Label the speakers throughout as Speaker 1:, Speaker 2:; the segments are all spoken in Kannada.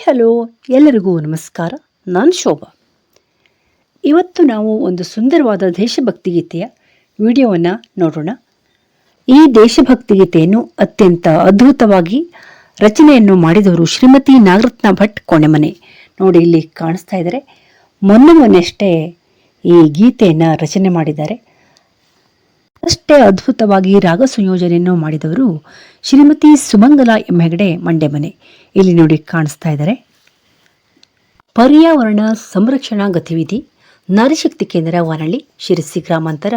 Speaker 1: ಹಲೋ, ಎಲ್ಲರಿಗೂ ನಮಸ್ಕಾರ. ನಾನು ಶೋಭಾ. ಇವತ್ತು ನಾವು ಒಂದು ಸುಂದರವಾದ ದೇಶಭಕ್ತಿ ಗೀತೆಯ ವಿಡಿಯೋವನ್ನು ನೋಡೋಣ. ಈ ದೇಶಭಕ್ತಿ ಗೀತೆಯನ್ನು ಅತ್ಯಂತ ಅದ್ಭುತವಾಗಿ ರಚನೆಯನ್ನು ಮಾಡಿದವರು ಶ್ರೀಮತಿ ನಾಗರತ್ನ ಭಟ್ ಕೋಣೆಮನೆ. ನೋಡಿ, ಇಲ್ಲಿ ಕಾಣಿಸ್ತಾ ಇದ್ದಾರೆ. ಮೊನ್ನೆಷ್ಟೇ ಈ ಗೀತೆಯನ್ನು ರಚನೆ ಮಾಡಿದ್ದಾರೆ. ಅಷ್ಟೇ ಅದ್ಭುತವಾಗಿ ರಾಗ ಸಂಯೋಜನೆಯನ್ನು ಮಾಡಿದವರು ಶ್ರೀಮತಿ ಸುಮಂಗಲ ಎಂ ಹೆಗಡೆ ಮಂಡ್ಯಮನೆ. ಇಲ್ಲಿ ನೋಡಿ ಕಾಣಿಸ್ತಾ ಇದ್ದಾರೆ. ಪರ್ಯಾವರಣ ಸಂರಕ್ಷಣಾ ಗತಿವಿಧಿ, ನಾರಿಶಕ್ತಿ ಕೇಂದ್ರ ವಾನಳ್ಳಿ, ಶಿರಸಿ ಗ್ರಾಮಾಂತರ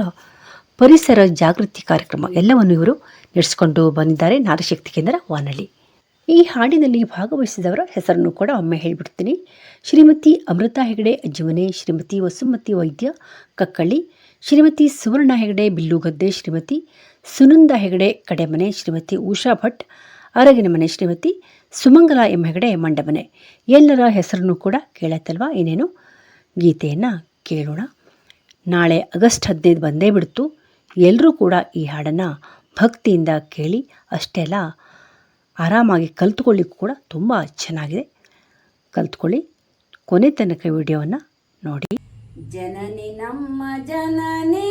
Speaker 1: ಪರಿಸರ ಜಾಗೃತಿ ಕಾರ್ಯಕ್ರಮ ಎಲ್ಲವನ್ನು ಇವರು ನಡೆಸಿಕೊಂಡು ಬಂದಿದ್ದಾರೆ. ನಾರಿಶಕ್ತಿ ಕೇಂದ್ರ ವಾನಳ್ಳಿ. ಈ ಹಾಡಿನಲ್ಲಿ ಭಾಗವಹಿಸಿದವರ ಹೆಸರನ್ನು ಕೂಡ ಒಮ್ಮೆ ಹೇಳಿಬಿಡ್ತೀನಿ. ಶ್ರೀಮತಿ ಅಮೃತಾ ಹೆಗಡೆ ಅಜ್ಜಿಮನೆ, ಶ್ರೀಮತಿ ವಸುಮತಿ ವೈದ್ಯ ಕಕ್ಕಳ್ಳಿ, ಶ್ರೀಮತಿ ಸುವರ್ಣ ಹೆಗಡೆ ಬಿಲ್ಲುಗದ್ದೆ, ಶ್ರೀಮತಿ ಸುನಂದ ಹೆಗಡೆ ಕಡೆಮನೆ, ಶ್ರೀಮತಿ ಉಷಾ ಭಟ್ ಅರಗಿನ ಮನೆ, ಶ್ರೀಮತಿ ಸುಮಂಗಲ ಎಂ ಹೆಗಡೆ ಮಂಡಮನೆ. ಎಲ್ಲರ ಹೆಸರನ್ನು ಕೂಡ ಕೇಳತ್ತಲ್ವ. ಇನ್ನೇನು ಗೀತೆಯನ್ನು ಕೇಳೋಣ. ನಾಳೆ ಆಗಸ್ಟ್ 15 ಬಂದೇ ಬಿಡ್ತು. ಎಲ್ಲರೂ ಕೂಡ ಈ ಹಾಡನ್ನು ಭಕ್ತಿಯಿಂದ ಕೇಳಿ ಅಷ್ಟೇ ಅಲ್ಲ, ಆರಾಮಾಗಿ ಕಲ್ತ್ಕೊಳ್ಳಿಕ್ಕೂ ಕೂಡ ತುಂಬ ಚೆನ್ನಾಗಿದೆ. ಕಲ್ತ್ಕೊಳ್ಳಿ. ಕೊನೆ ತನಕ ವಿಡಿಯೋವನ್ನು ನೋಡಿ.
Speaker 2: ಜನನಿ ನಮ್ಮ ಜನನಿ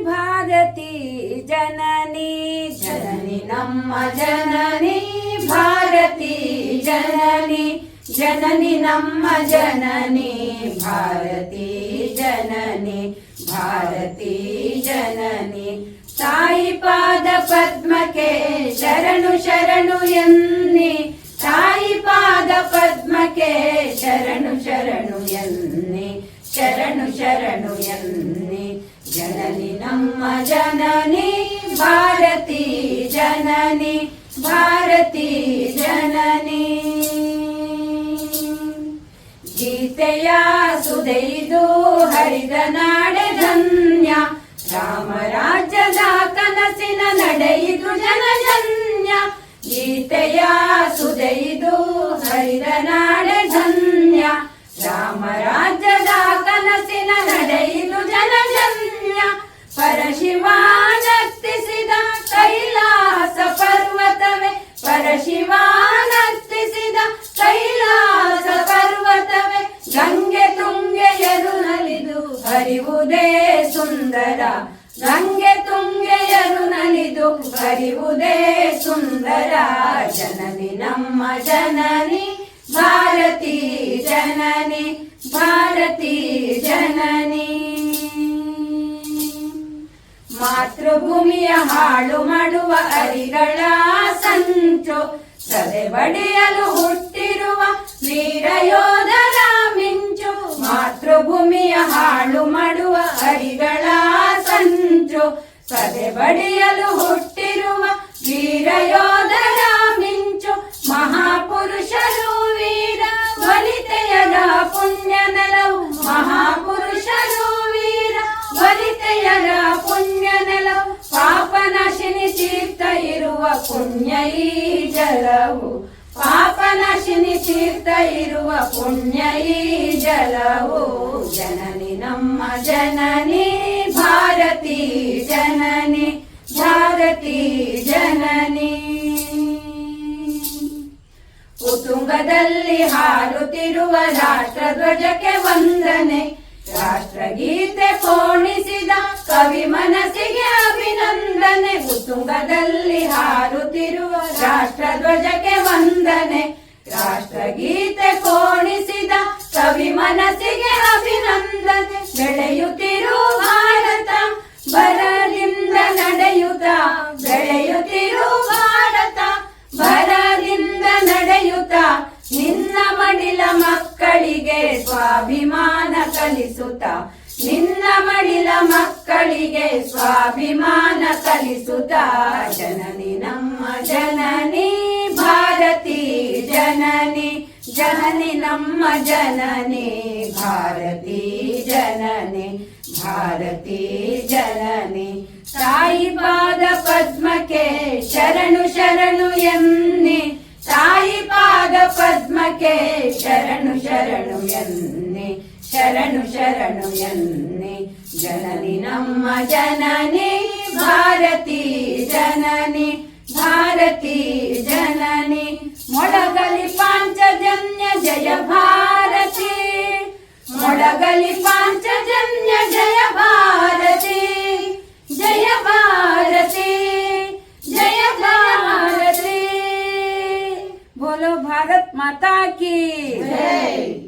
Speaker 2: ಭಾರತಿ ಜನನಿ, ಜನನಿ ನಮ್ಮ ಜನನಿ ಭಾರತಿ ಜನನಿ, ಜನನಿ ನಮ್ಮ ಜನನಿ ಭಾರತಿ ಜನನಿ, ಭಾರತಿ ಜನನಿ. ತಾಯಿ ಪಾದ ಪದ್ಮಕ್ಕೆ ಶರಣು ಶರಣು ಎನ್ನಿ, ತಾಯಿ ಪಾದ ಪದ್ಮಕ್ಕೆ ಶರಣು ಶರಣು ಎನ್ನಿ, ಶರಣು ಶರಣು ಎನ್ನಿ. ಜನನಿ ನಮ್ಮ ಜನನಿ ಭಾರತಿ ಜನನಿ, ಭಾರತಿ ಜನನಿ. ಗೀತೆಯ ಸುದೈದು ಹರಿದ ನಾಡೆ ಧನ್ಯ, ರಾಮರಾಜ್ಯದ ಕನಸಿನ ನಡೆಯಿತು ಜನಜನ್ಯ. ಗೀತೆಯ ಸುದೈದು ಹರಿದ ನಾಡೆ ಧನ್ಯ, ರಾಮರಾಜ್ಯದ ಕನಸಿನ ನಡೆಯಿತು ಜನಜನ್ಯ. ಪರಶಿವ ನರ್ತಿಸಿದ ಕೈಲಾಸ ಪರ್ವತವೇ, ಪರಶಿವ ನರ್ತಿಸಿದ ಕೈಲಾಸ ಪರ್ವತವೇ, ಗಂಗೆ ತುಂಗೆಯರು ನಲಿದು ಹರಿವುದೇ ಸುಂದರ, ಗಂಗೆ ತುಂಗೆಯರು ನಲಿದು ಹರಿವುದೇ ಸುಂದರ. ಜನನಿ ನಮ್ಮ ಜನನಿ ಭಾರತಿ ಜನನಿ, ಭಾರತಿ ಜನನಿ. ಮಾತೃಭೂಮಿಯ ಹಾಳು ಮಾಡುವ ಅರಿಗಳ ಸಂಚು, ಸದೆ ಬಡಿಯಲು ಹುಟ್ಟಿರುವ ವೀರ ಯೋಧರ ಮಿಂಚು. ಮಾತೃಭೂಮಿಯ ಹಾಳು ಮಾಡುವ ಅರಿಗಳ ಸಂಚು, ಸದೆ ಬಡಿಯಲು ಹುಟ್ಟಿರುವ ವೀರ ಯೋಧರ ಮಿಂಚು. ಮಹಾಪುರುಷರು ವೀರ ವನಿತೆಯರ ಪುಣ್ಯ ನೆಲವು, ಮಹಾಪುರುಷರು ವೀರ ವನಿತೆಯರ ಪುಣ್ಯ ನೆಲವು. ಪಾಪನಾಶಿನಿ ತೀರ್ಥ ಇರುವ ಪುಣ್ಯ ಈ ಜಲವು, ಪಾಪನಾಶಿನಿ ತೀರ್ಥ ಇರುವ ಪುಣ್ಯ ಈ ಜಲವು. ಜನನಿ ನಮ್ಮ ಜನನಿ ಭಾರತಿ ಜನನಿ, ಭಾರತಿ ಜನನಿ. ಉತ್ತುಂಗದಲ್ಲಿ ಹಾರುತ್ತಿರುವ ರಾಷ್ಟ್ರಧ್ವಜಕ್ಕೆ ವಂದನೆ, ರಾಷ್ಟ್ರಗೀತೆ ಪೋಣಿಸಿದ ಕವಿ ಮನಸ್ಸಿಗೆ ಅಭಿನಂದನೆ. ಉತ್ತುಂಗದಲ್ಲಿ ಹಾರುತ್ತಿರುವ ರಾಷ್ಟ್ರಧ್ವಜಕ್ಕೆ ವಂದನೆ, ರಾಷ್ಟ್ರಗೀತೆ ಪೋಣಿಸಿದ ಕವಿ ಮನಸ್ಸಿಗೆ ಅಭಿನಂದನೆ. ಬೆಳೆಯುತ್ತಿರುವ ಭಾರತ ಬರದಿಂದ ನಡೆಯುತ್ತ, ಬೆಳೆಯುತ್ತಿರುವ ಭಾರತ ಬರದಿಂದ ನಡೆಯುತ್ತ, ನಿನ್ನ ಮಡಿಲ ಮಕ್ಕಳಿಗೆ ಸ್ವಾಭಿಮಾನ ಕಲಿಸುತ್ತ, ನಿನ್ನ ಮಡಿಲ ಮಕ್ಕಳಿಗೆ ಸ್ವಾಭಿಮಾನ ಕಲಿಸುತ್ತ. ಜನನಿ ನಮ್ಮ ಜನನಿ ಭಾರತಿ ಜನನಿ, ಜನನಿ ನಮ್ಮ ಜನನಿ ಭಾರತಿ ಜನನಿ, ಭಾರತಿ ಜನನಿ. ತಾಯಿ ಪಾದ ಪದ್ಮಕ್ಕೆ ಶರಣು ಶರಣು ಎನ್ನಿ, ತಾಯಿ ಪಾದ ಪದ್ಮಕ್ಕೆ ಶರಣು ಶರಣು ಎನ್ನಿ, ಶರಣು ಶರಣು ಎನ್ನಿ. ಜನನಿ ನಮ್ಮ ಜನನಿ ಭಾರತಿ ಜನನಿ, ಭಾರತಿ ಜನನಿ. ಮೊಳಗಲಿ ಪಾಂಚಜನ್ಯ ಜಯ ಮೊಳಗಲಿ ಪಾಂಚಜನ್ಯ ಜಯ ಭಾರತಿ ಜಯ ಭಾರತಿ ಜಯ ಭಾರತಿ. ಬೋಲೋ ಭಾರತ್ ಮಾತಾ ಕಿ ಜೈ.